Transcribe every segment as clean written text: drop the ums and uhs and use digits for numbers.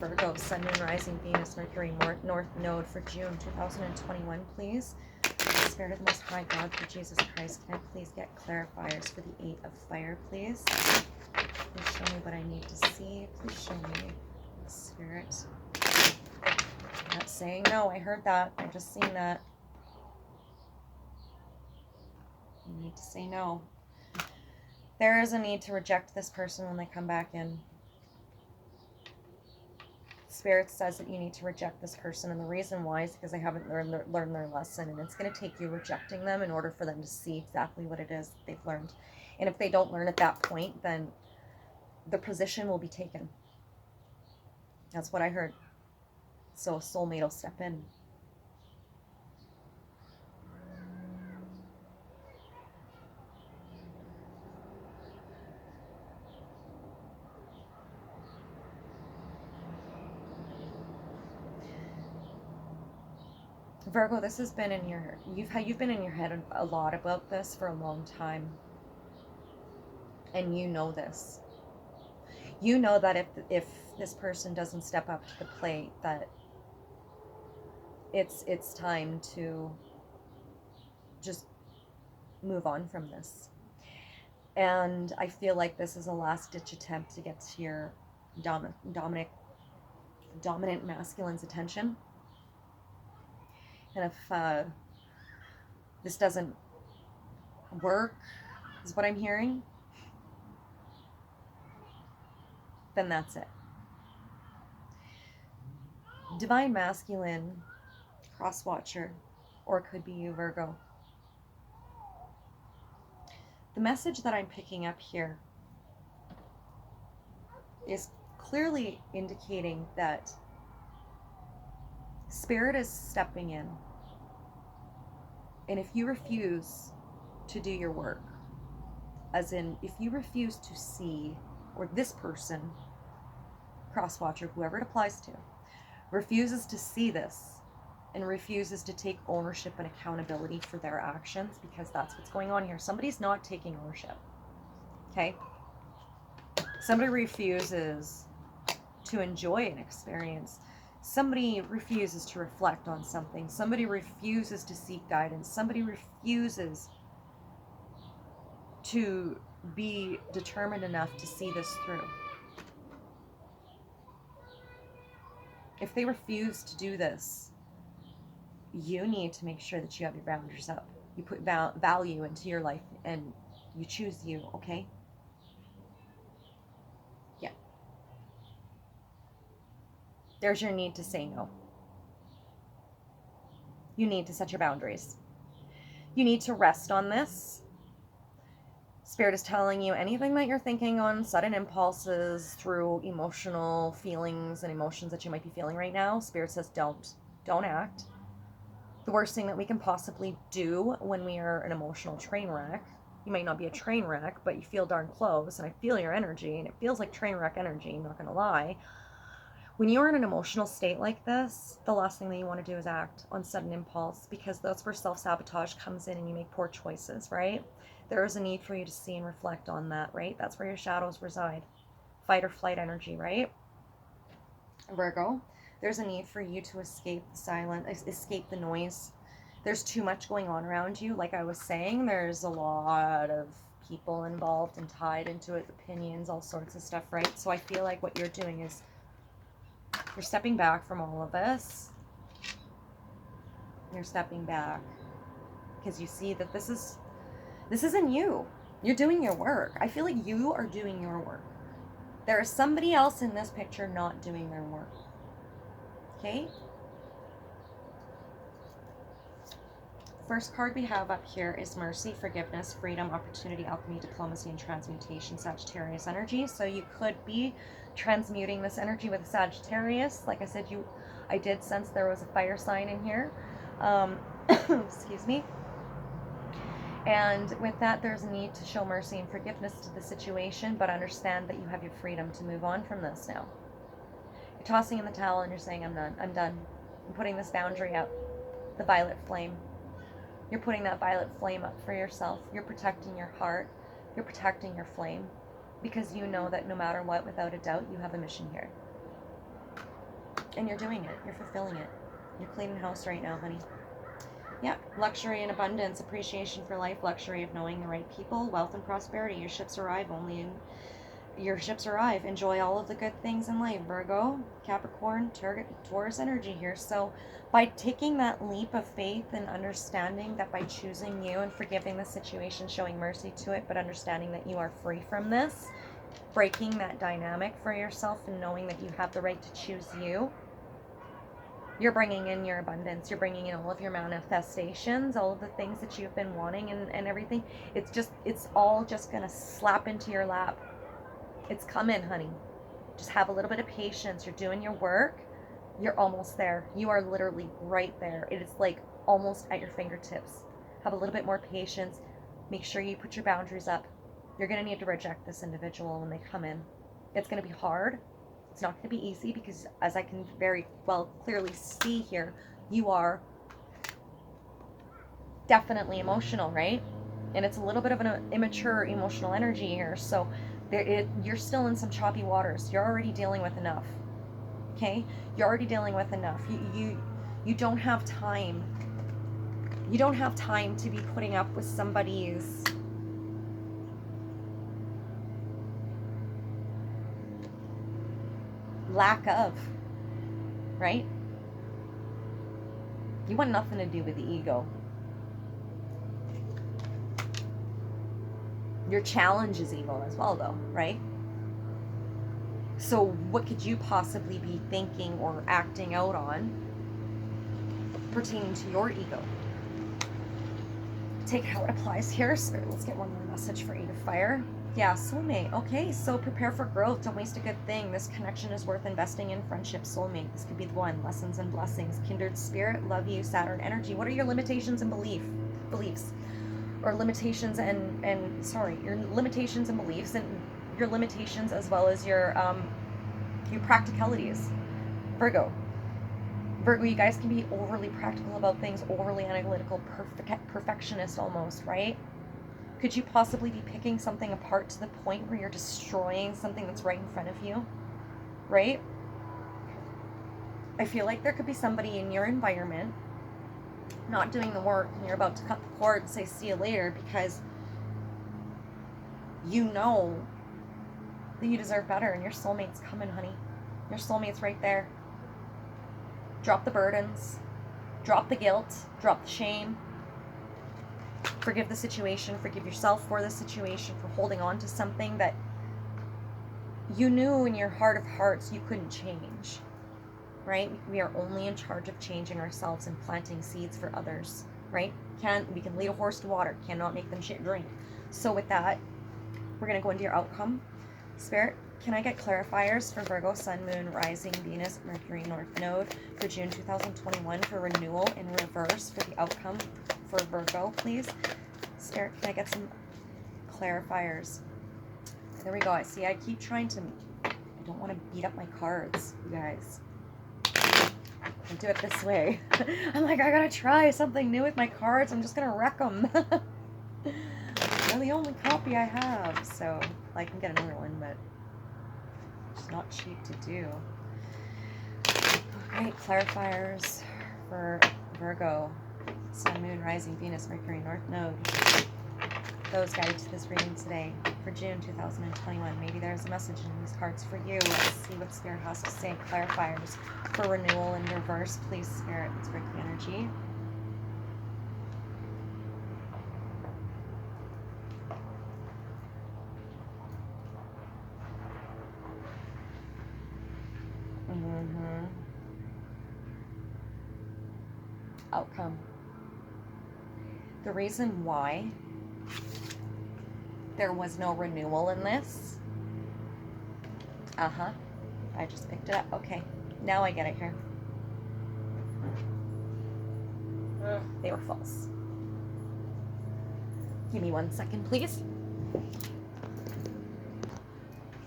Virgo, Sun, Moon, Rising, Venus, Mercury, North Node for June 2021, please. Spirit of the Most High God, for Jesus Christ, can I please get clarifiers for the 8 of Fire, please? Please show me what I need to see. Please show me, Spirit. I'm not saying no, I heard that. I just seen that. You need to say no. There is a need to reject this person when they come back in. Spirit says that you need to reject this person, and the reason why is because they haven't learned their lesson, and it's going to take you rejecting them in order for them to see exactly what it is they've learned. And if they don't learn at that point, then the position will be taken. That's what I heard. So a soulmate will step in. Virgo, this has been in your, you've been in your head a lot about this for a long time. And you know this. You know that if this person doesn't step up to the plate, that it's time to just move on from this. And I feel like this is a last-ditch attempt to get to your dominant masculine's attention. And if this doesn't work, is what I'm hearing, then that's it. Divine Masculine, cross-watcher, or it could be you, Virgo. The message that I'm picking up here is clearly indicating that Spirit is stepping in. And if you refuse to do your work, as in if you refuse to see, or this person, cross-watcher, whoever it applies to, refuses to see this and refuses to take ownership and accountability for their actions, because that's what's going on here. Somebody's not taking ownership, okay? Somebody refuses to enjoy an experience. Somebody refuses to reflect on something. Somebody refuses to seek guidance. Somebody refuses to be determined enough to see this through. If they refuse to do this, you need to make sure that you have your boundaries up. You put value into your life and you choose you, okay? Yeah. There's your need to say no. You need to set your boundaries. You need to rest on this. Spirit is telling you anything that you're thinking on sudden impulses through emotional feelings and emotions that you might be feeling right now. Spirit says don't act. The worst thing that we can possibly do when we are an emotional train wreck, you might not be a train wreck, but you feel darn close, and I feel your energy, and it feels like train wreck energy, I'm not going to lie. When you're in an emotional state like this, the last thing that you want to do is act on sudden impulse, because that's where self-sabotage comes in and you make poor choices, right? There is a need for you to see and reflect on that, right? That's where your shadows reside. Fight or flight energy, right? Virgo, there's a need for you to escape the silence, escape the noise. There's too much going on around you. Like I was saying, there's a lot of people involved and tied into it, opinions, all sorts of stuff, right? So I feel like what you're doing is you're stepping back from all of this. You're stepping back because you see that this isn't you. You're doing your work. I feel like you are doing your work. There is somebody else in this picture not doing their work. Okay? First card we have up here is Mercy, Forgiveness, Freedom, Opportunity, Alchemy, Diplomacy, and Transmutation, Sagittarius energy. So you could be transmuting this energy with Sagittarius. Like I said, I did sense there was a fire sign in here. Excuse me. And with that, there's a need to show mercy and forgiveness to the situation, but understand that you have your freedom to move on from this now. You're tossing in the towel and you're saying, I'm done. I'm putting this boundary up, the violet flame. You're putting that violet flame up for yourself. You're protecting your heart. You're protecting your flame, because you know that no matter what, without a doubt, you have a mission here. And you're doing it. You're fulfilling it. You're cleaning house right now, honey. Yeah, luxury and abundance, appreciation for life, luxury of knowing the right people, wealth and prosperity. Your ships arrive only in your ships arrive. Enjoy all of the good things in life. Virgo, Capricorn, Taurus energy here. So by taking that leap of faith and understanding that by choosing you and forgiving the situation, showing mercy to it, but understanding that you are free from this, breaking that dynamic for yourself and knowing that you have the right to choose you, you're bringing in your abundance. You're bringing in all of your manifestations, all of the things that you've been wanting and everything. It's all just going to slap into your lap. It's coming, honey. Just have a little bit of patience. You're doing your work. You're almost there. You are literally right there. It is like almost at your fingertips. Have a little bit more patience. Make sure you put your boundaries up. You're going to need to reject this individual when they come in. It's going to be hard. It's not going to be easy because, as I can very well clearly see here, you are definitely emotional, right? And it's a little bit of an immature emotional energy here. So you're still in some choppy waters. You're already dealing with enough. Okay? You're already dealing with enough. You don't have time. You don't have time to be putting up with somebody's lack of, right? You want nothing to do with the ego. Your challenge is ego as well, though, right? So what could you possibly be thinking or acting out on pertaining to your ego? Take how it applies here. So let's get one more message for Eight of Fire. Yeah, soulmate. Okay, so prepare for growth. Don't waste a good thing. This connection is worth investing in. Friendship, soulmate. This could be the one. Lessons and blessings. Kindred spirit. Love you. Saturn energy. What are your limitations and beliefs? Or limitations your limitations and beliefs, and your limitations as well as your practicalities. Virgo, you guys can be overly practical about things, overly analytical, perfectionist almost, right? Could you possibly be picking something apart to the point where you're destroying something that's right in front of you, right? I feel like there could be somebody in your environment not doing the work, and you're about to cut the cord and say see you later because you know that you deserve better, and your soulmate's coming, honey. Your soulmate's right there. Drop the burdens, drop the guilt, drop the shame. Forgive the situation, forgive yourself for the situation, for holding on to something that you knew in your heart of hearts you couldn't change. Right? We are only in charge of changing ourselves and planting seeds for others, right? We can lead a horse to water, cannot make them shit drink. So with that, we're going to go into your outcome. Spirit, can I get clarifiers for Virgo, Sun, Moon, Rising, Venus, Mercury, North Node for June 2021 for renewal in reverse for the outcome for Virgo, please? Spirit, can I get some clarifiers? There we go. I keep trying to, I don't want to beat up my cards, you guys. I do it this way. I'm like, I gotta try something new with my cards. I'm just gonna wreck them. They're the only copy I have, so I can get another one, but it's not cheap to do. Alright, clarifiers for Virgo, Sun, Moon, Rising, Venus, Mercury, North Node. Those guided to this reading today for June 2021. Maybe there's a message in these cards for you. Let's see what Spirit has to say. Clarifiers for renewal in reverse, please, Spirit. Let's break the energy. Outcome. The reason why there was no renewal in this. I just picked it up. Okay, now I get it here. They were false. Give me 1 second, please.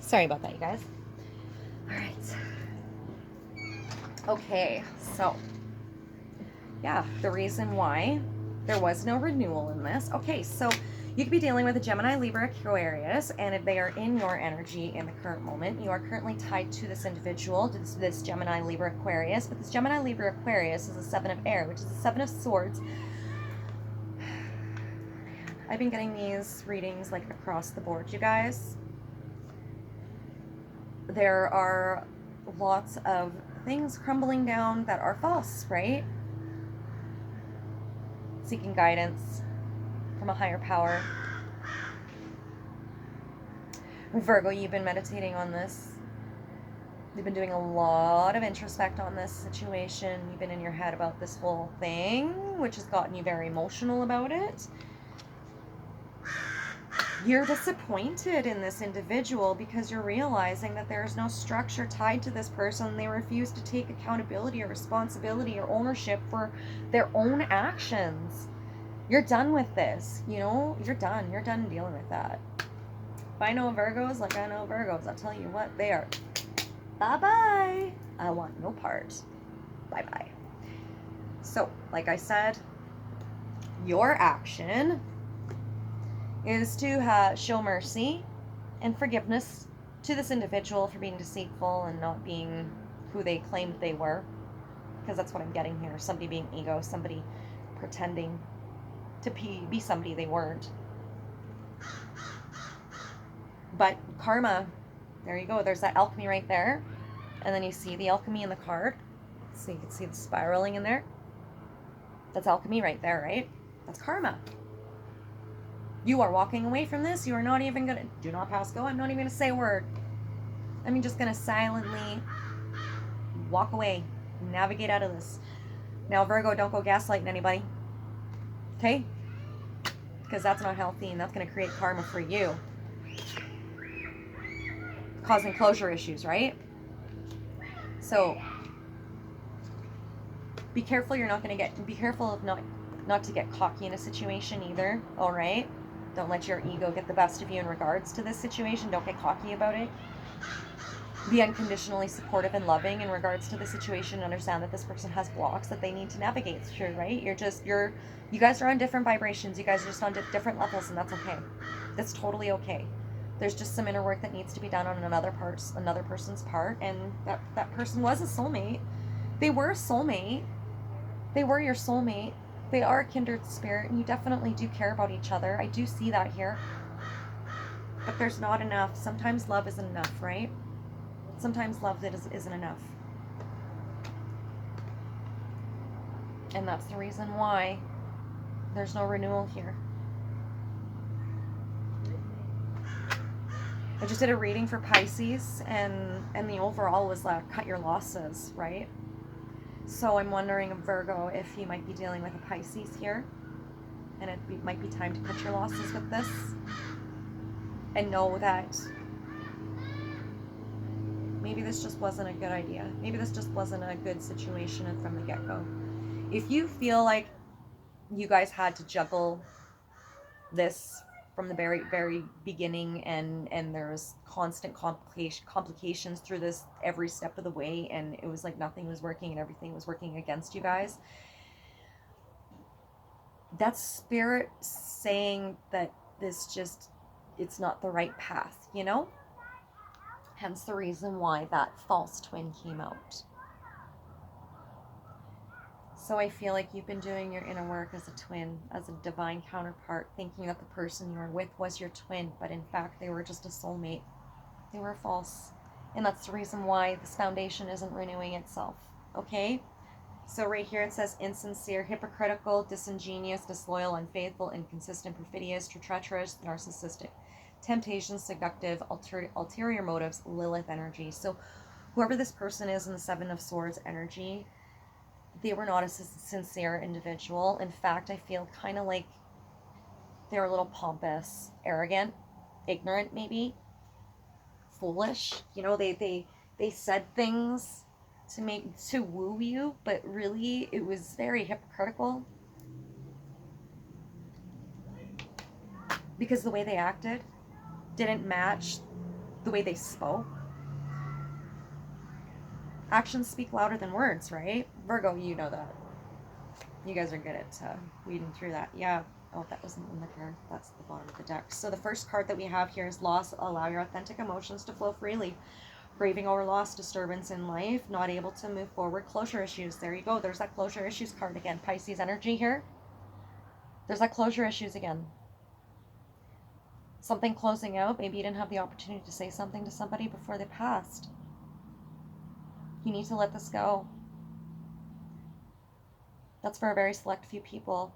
Sorry about that, you guys. All right. Okay, so yeah, the reason why there was no renewal in this. Okay, so You could be dealing with a Gemini, Libra, Aquarius, and if they are in your energy in the current moment, you are currently tied to this individual, to this Gemini, Libra, Aquarius. But this Gemini, Libra, Aquarius is a 7 of air, which is a 7 of swords. I've been getting these readings like across the board, you guys. There are lots of things crumbling down that are false, right? Seeking guidance from a higher power. Virgo, you've been meditating on this. You've been doing a lot of introspect on this situation. You've been in your head about this whole thing, which has gotten you very emotional about it. You're disappointed in this individual because you're realizing that there is no structure tied to this person. They refuse to take accountability or responsibility or ownership for their own actions. You're done with this, you know? You're done dealing with that. If I know Virgos like I know Virgos, I'll tell you what, they are bye-bye. I want no part. Bye-bye. So, like I said, your action is to show mercy and forgiveness to this individual for being deceitful and not being who they claimed they were. Because that's what I'm getting here. Somebody being ego, somebody pretending to be somebody they weren't. But karma, there you go. There's that alchemy right there. And then you see the alchemy in the card. So you can see the spiraling in there. That's alchemy right there, right? That's karma. You are walking away from this. You are not even going to, do not pass go. I'm not even going to say a word. I'm just going to silently walk away, navigate out of this. Now, Virgo, don't go gaslighting anybody. Okay? Because that's not healthy and that's going to create karma for you. Causing closure issues, right? So, be careful you're not going to be careful of not to get cocky in a situation either, all right? Don't let your ego get the best of you in regards to this situation. Don't get cocky about it. Be unconditionally supportive and loving in regards to the situation. Understand that this person has blocks that they need to navigate through, right? You guys are on different vibrations. You guys are just on different levels, and that's okay. That's totally okay. There's just some inner work that needs to be done on another person's part, and that person was a soulmate. They were a soulmate. They were your soulmate. They are a kindred spirit, and you definitely do care about each other. I do see that here. But there's not enough. Sometimes love isn't enough, right? Sometimes love isn't enough. And that's the reason why there's no renewal here. I just did a reading for Pisces, and the overall was cut your losses, right? So I'm wondering, Virgo, if you might be dealing with a Pisces here, and might be time to cut your losses with this, and know that maybe this just wasn't a good idea. Maybe this just wasn't a good situation from the get-go. If you feel like you guys had to juggle this from the very, very beginning, and there's constant complications through this every step of the way, and it was like nothing was working and everything was working against you guys, that's spirit saying that it's not the right path, you know? Hence the reason why that false twin came out. So I feel like you've been doing your inner work as a twin, as a divine counterpart, thinking that the person you were with was your twin, but in fact they were just a soulmate. They were false. And that's the reason why this foundation isn't renewing itself. Okay? So right here it says insincere, hypocritical, disingenuous, disloyal, unfaithful, inconsistent, perfidious, treacherous, narcissistic, temptation, seductive, ulterior motives, Lilith energy. So whoever this person is in the Seven of Swords energy, they were not a sincere individual. In fact, I feel kind of like they were a little pompous, arrogant, ignorant maybe, foolish. You know, they said things to woo you, but really it was very hypocritical. Because the way they acted didn't match the way they spoke. Actions speak louder than words, right? Virgo, you know that. You guys are good at weeding through that. Yeah. Oh, that wasn't in the card. That's the bottom of the deck. So the first card that we have here is loss. Allow your authentic emotions to flow freely. Grieving over loss, disturbance in life, not able to move forward, closure issues. There you go. There's that closure issues card again. Pisces energy here. There's that closure issues again. Something closing out. Maybe you didn't have the opportunity to say something to somebody before they passed. You need to let this go. That's for a very select few people.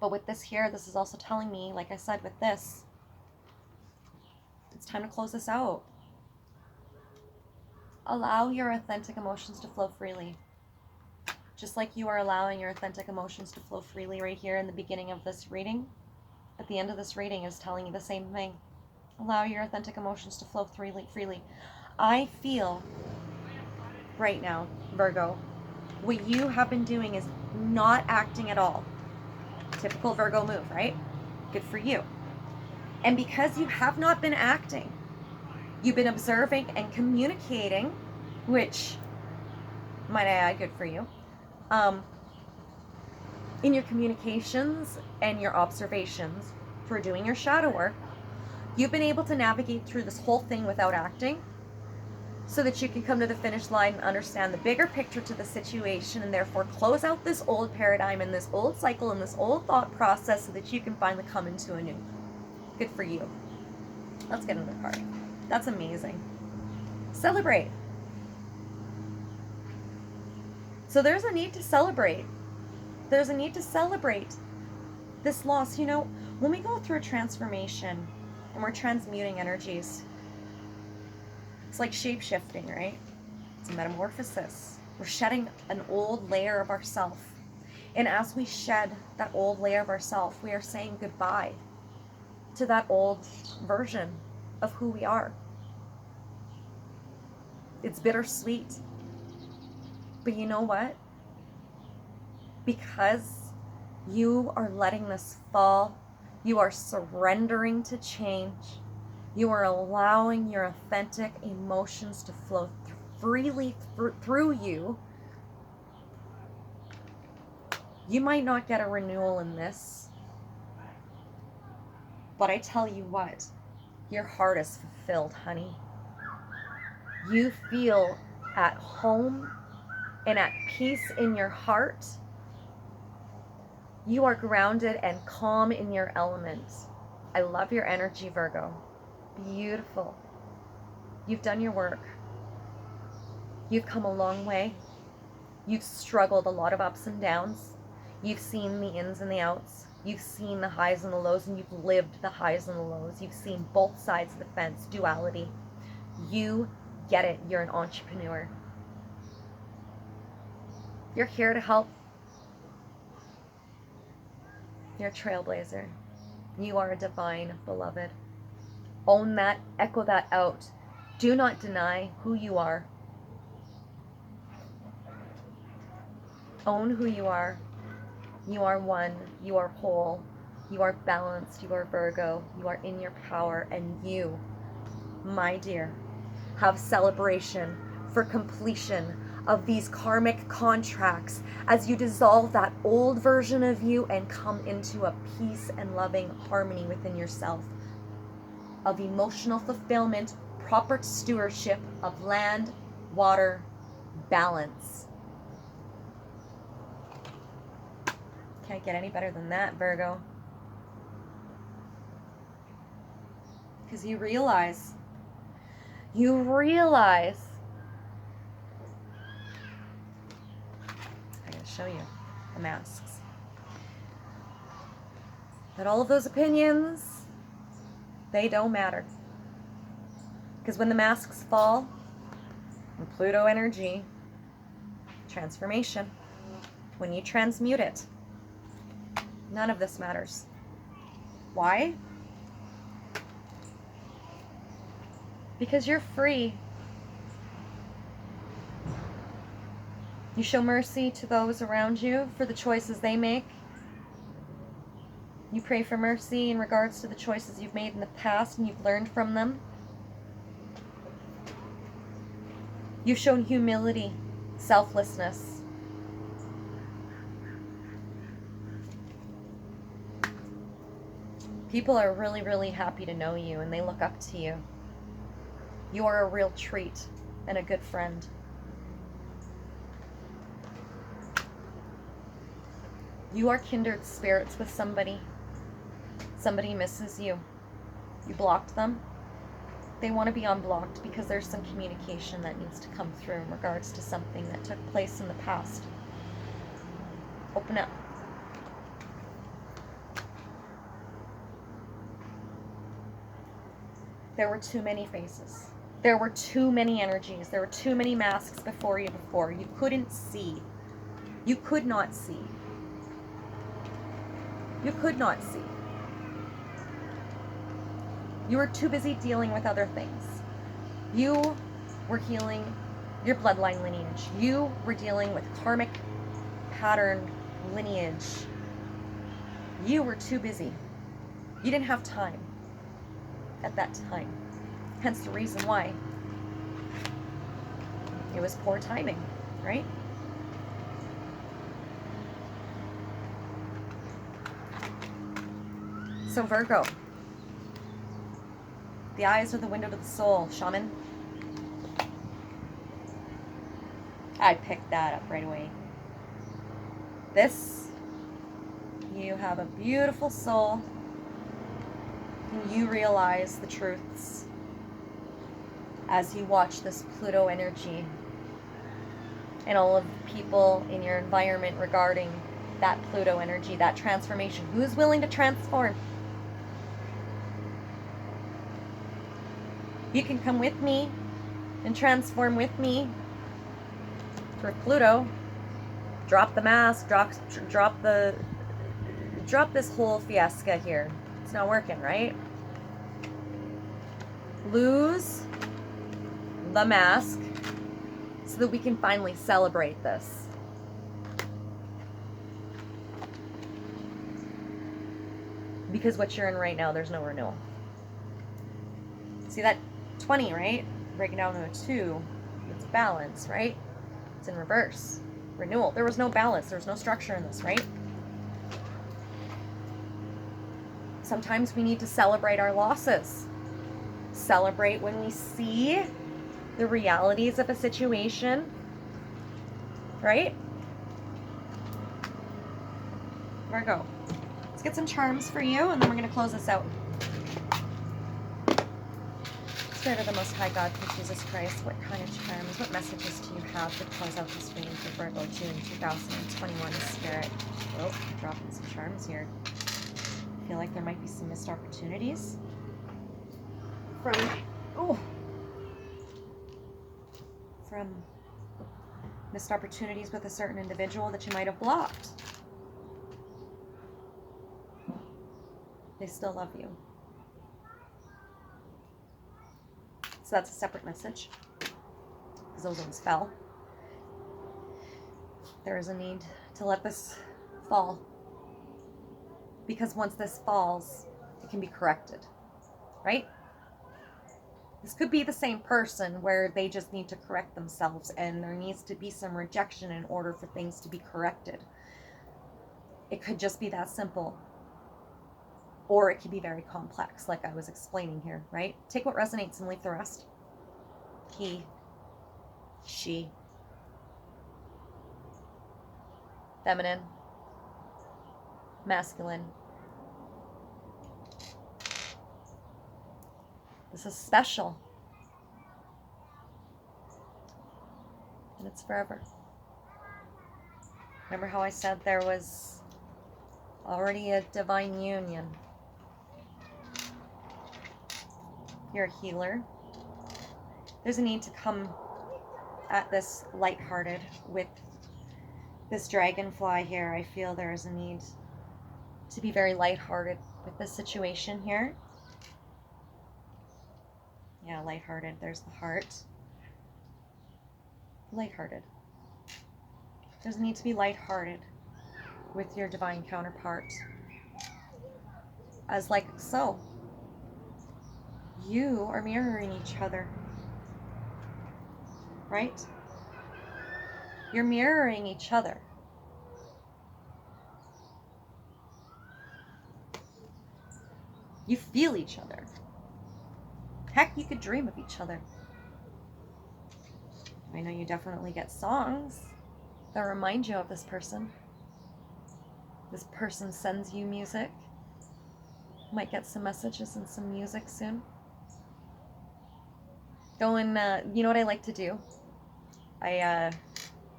But with this here, this is also telling me, like I said, with this, it's time to close this out. Allow your authentic emotions to flow freely. Just like you are allowing your authentic emotions to flow freely right here in the beginning of this reading, at the end of this reading is telling you the same thing. Allow your authentic emotions to flow freely. I feel right now, Virgo, what you have been doing is not acting at all. Typical Virgo move, right? Good for you. And because you have not been acting, you've been observing and communicating, which, might I add, good for you. In your communications and your observations for doing your shadow work, you've been able to navigate through this whole thing without acting, so that you can come to the finish line and understand the bigger picture to the situation, and therefore close out this old paradigm and this old cycle and this old thought process so that you can finally come into a new. Good for you. Let's get another card. That's amazing. Celebrate. So there's a need to celebrate. There's a need to celebrate this loss. You know, when we go through a transformation and we're transmuting energies, it's like shape-shifting, right? It's a metamorphosis. We're shedding an old layer of ourself. And as we shed that old layer of ourself, we are saying goodbye to that old version of who we are. It's bittersweet. But you know what? Because you are letting this fall, you are surrendering to change, you are allowing your authentic emotions to flow freely through you. You might not get a renewal in this, but I tell you what, your heart is fulfilled, honey. You feel at home and at peace in your heart. You are grounded and calm in your element. I love your energy, Virgo. Beautiful. You've done your work. You've come a long way. You've struggled a lot of ups and downs. You've seen the ins and the outs. You've seen the highs and the lows, and you've lived the highs and the lows. You've seen both sides of the fence, duality. You get it. You're an entrepreneur. You're here to help. You're a trailblazer. You are a divine beloved. Own that, echo that out. Do not deny who you are. Own who you are. You are one. You are whole. You are balanced. You are Virgo. You are in your power. And you, my dear, have celebration for completion of these karmic contracts as you dissolve that old version of you and come into a peace and loving harmony within yourself of emotional fulfillment, proper stewardship of land, water, balance. Can't get any better than that, Virgo. Because you realize I gotta show you the masks. That all of those opinions, they don't matter. Because when the masks fall, in Pluto energy, transformation, when you transmute it, none of this matters. Why? Because you're free. You show mercy to those around you for the choices they make. You pray for mercy in regards to the choices you've made in the past and you've learned from them. You've shown humility, selflessness. People are really, really happy to know you, and they look up to you. You are a real treat and a good friend. You are kindred spirits with somebody. Somebody misses you. You blocked them. They want to be unblocked because there's some communication that needs to come through in regards to something that took place in the past. Open up. There were too many faces. There were too many energies. There were too many masks before you before. You couldn't see. You could not see. You could not see. You were too busy dealing with other things. You were healing your bloodline lineage. You were dealing with karmic pattern lineage. You were too busy. You didn't have time at that time. Hence the reason why it was poor timing, right? So Virgo, the eyes are the window to the soul, shaman. I picked that up right away. You have a beautiful soul, and you realize the truths as you watch this Pluto energy and all of the people in your environment regarding that Pluto energy, that transformation. Who's willing to transform? You can come with me and transform with me for Pluto. Drop the mask, drop this whole fiasco here. It's not working, right? Lose the mask so that we can finally celebrate this. Because what you're in right now, there's no renewal. See that 20, right? Breaking down to a 2. It's balance, right? It's in reverse. Renewal. There was no balance. There was no structure in this, right? Sometimes we need to celebrate our losses. Celebrate when we see the realities of a situation, right? Virgo, let's get some charms for you, and then we're going to close this out. Spirit of the Most High God, through Jesus Christ, what kind of charms, what messages do you have to close out this reading for Virgo, June 2021, Spirit? Oh, dropping some charms here. I feel like there might be some missed opportunities from missed opportunities with a certain individual that you might have blocked. They still love you. So that's a separate message, because those ones fell. There is a need to let this fall, because once this falls, it can be corrected, right? This could be the same person where they just need to correct themselves, and there needs to be some rejection in order for things to be corrected. It could just be that simple. Or it could be very complex, like I was explaining here, right? Take what resonates and leave the rest. He, she, feminine, masculine. This is special. And it's forever. Remember how I said there was already a divine union? You're a healer. There's a need to come at this lighthearted with this dragonfly here. I feel there is a need to be very lighthearted with this situation here. Yeah, lighthearted. There's the heart. Lighthearted. There's a need to be lighthearted with your divine counterpart. As like so. You are mirroring each other. Right? You're mirroring each other. You feel each other. Heck, you could dream of each other. I know you definitely get songs that remind you of this person. This person sends you music. Might get some messages and some music soon. Go and, you know what I like to do? I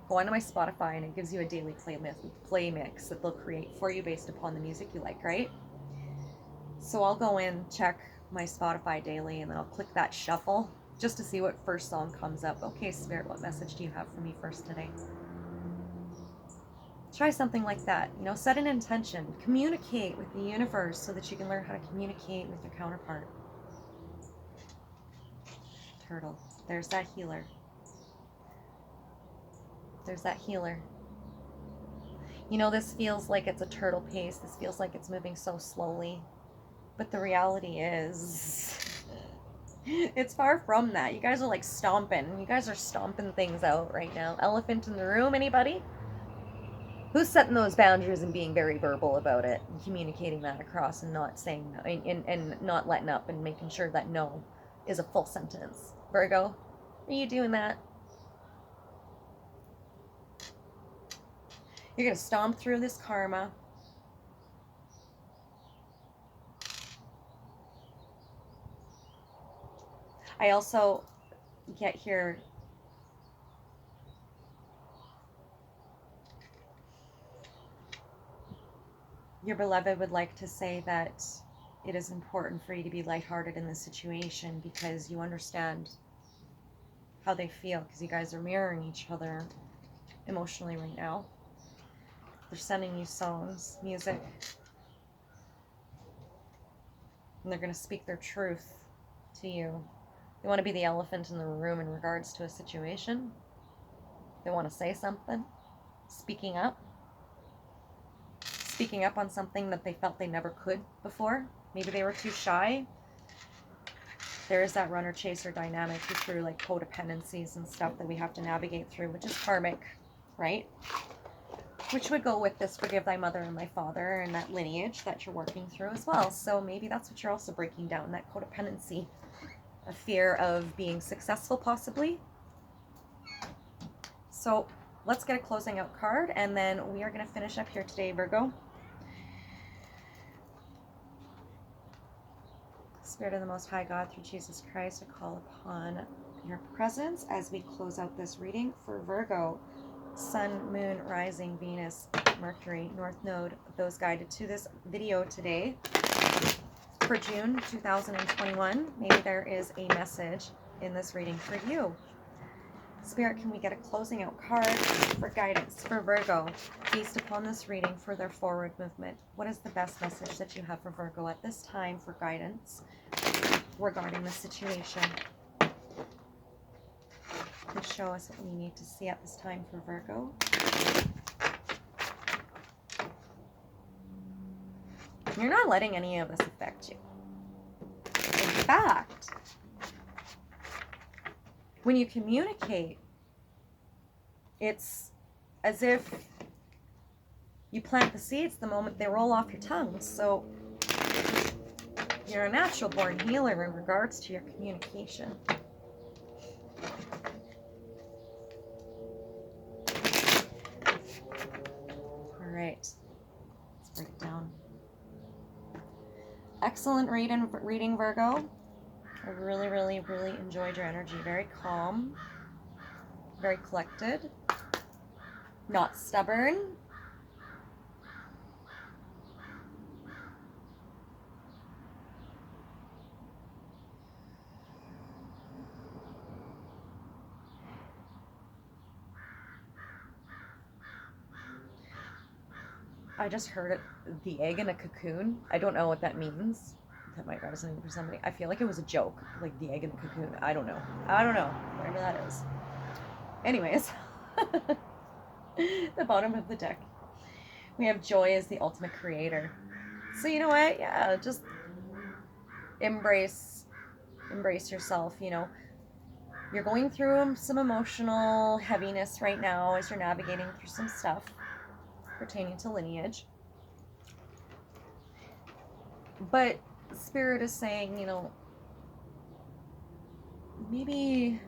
go onto my Spotify and it gives you a daily play mix that they'll create for you based upon the music you like, right? So I'll go in, check my Spotify daily, and then I'll click that shuffle just to see what first song comes up. Okay, Spirit, what message do you have for me first today? Try something like that. You know, set an intention. Communicate with the universe so that you can learn how to communicate with your counterpart. Turtle. There's that healer. There's that healer. You know, this feels like it's a turtle pace. This feels like it's moving so slowly. But the reality is, it's far from that. You guys are like stomping. You guys are stomping things out right now. Elephant in the room, anybody? Who's setting those boundaries and being very verbal about it and communicating that across and not saying no, and not letting up and making sure that no is a full sentence? Virgo, are you doing that? You're going to stomp through this karma. I also get here, your beloved would like to say that it is important for you to be lighthearted in this situation because you understand how they feel, because you guys are mirroring each other emotionally right now. They're sending you songs, music, and they're going to speak their truth to you. They want to be the elephant in the room in regards to a situation. They want to say something, speaking up on something that they felt they never could before. Maybe they were too shy. There is that runner-chaser dynamic through like codependencies and stuff that we have to navigate through, which is karmic, right? Which would go with this forgive thy mother and thy father and that lineage that you're working through as well. So maybe that's what you're also breaking down, that codependency, a fear of being successful possibly. So let's get a closing out card, and then we are going to finish up here today, Virgo. Spirit of the Most High God, through Jesus Christ, I call upon your presence as we close out this reading for Virgo. Sun, Moon, Rising, Venus, Mercury, North Node, those guided to this video today for June 2021. Maybe there is a message in this reading for you. Spirit, can we get a closing out card for guidance for Virgo based upon this reading for their forward movement? What is the best message that you have for Virgo at this time for guidance regarding the situation? And show us what we need to see at this time for Virgo. You're not letting any of this affect you. In fact, when you communicate, it's as if you plant the seeds the moment they roll off your tongue. So you're a natural born healer in regards to your communication. All right, let's break it down. Excellent reading, Virgo. I really, really, really enjoyed your energy. Very calm, very collected, not stubborn. I just heard it, the egg in a cocoon. I don't know what that means. That might resonate for somebody. I feel like it was a joke, like the egg in the cocoon. I don't know. Whatever that is. Anyways, the bottom of the deck. We have joy as the ultimate creator. So you know what? Yeah, just embrace yourself, you know. You're going through some emotional heaviness right now as you're navigating through some stuff pertaining to lineage. But Spirit is saying, you know, maybe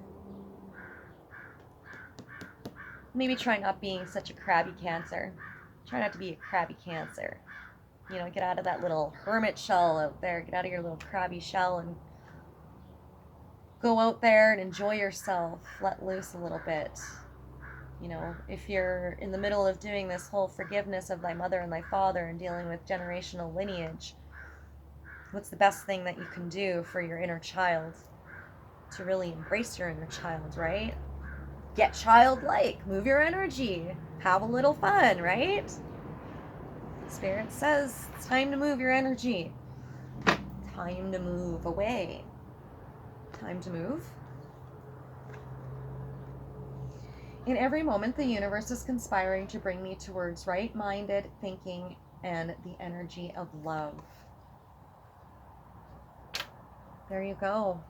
try not being such a crabby Cancer. Try not to be a crabby Cancer. You know, get out of that little hermit shell out there. Get out of your little crabby shell and go out there and enjoy yourself. Let loose a little bit. You know, if you're in the middle of doing this whole forgiveness of thy mother and thy father and dealing with generational lineage, what's the best thing that you can do for your inner child? To really embrace your inner child, right? Get childlike. Move your energy. Have a little fun, right? Spirit says it's time to move your energy. Time to move away. Time to move. In every moment, the universe is conspiring to bring me towards right-minded thinking and the energy of love. There you go.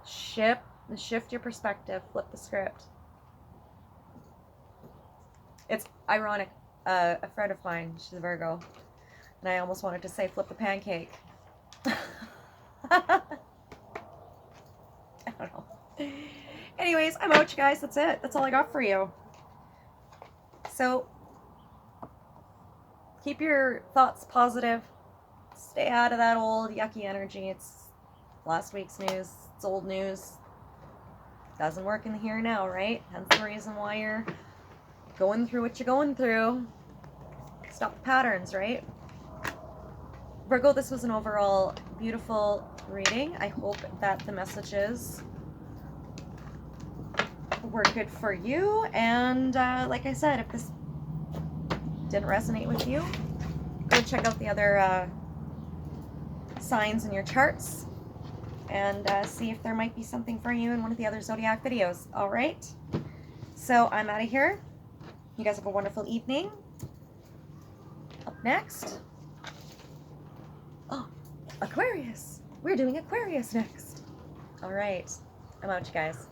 Shift your perspective. Flip the script. It's ironic. A friend of mine, she's a Virgo, and I almost wanted to say flip the pancake. I don't know. Anyways, I'm out, you guys. That's it. That's all I got for you. So, keep your thoughts positive. Stay out of that old yucky energy. It's last week's news. It's old news. Doesn't work in the here and now, right? Hence the reason why you're going through what you're going through. Stop the patterns, right? Virgo, this was an overall beautiful reading. I hope that the messages were good for you. And like I said, if this didn't resonate with you, go check out the other signs in your charts and see if there might be something for you in one of the other zodiac videos. All right? So I'm out of here. You guys have a wonderful evening. Up next, oh, Aquarius. We're doing Aquarius next. All right. I'm out, you guys.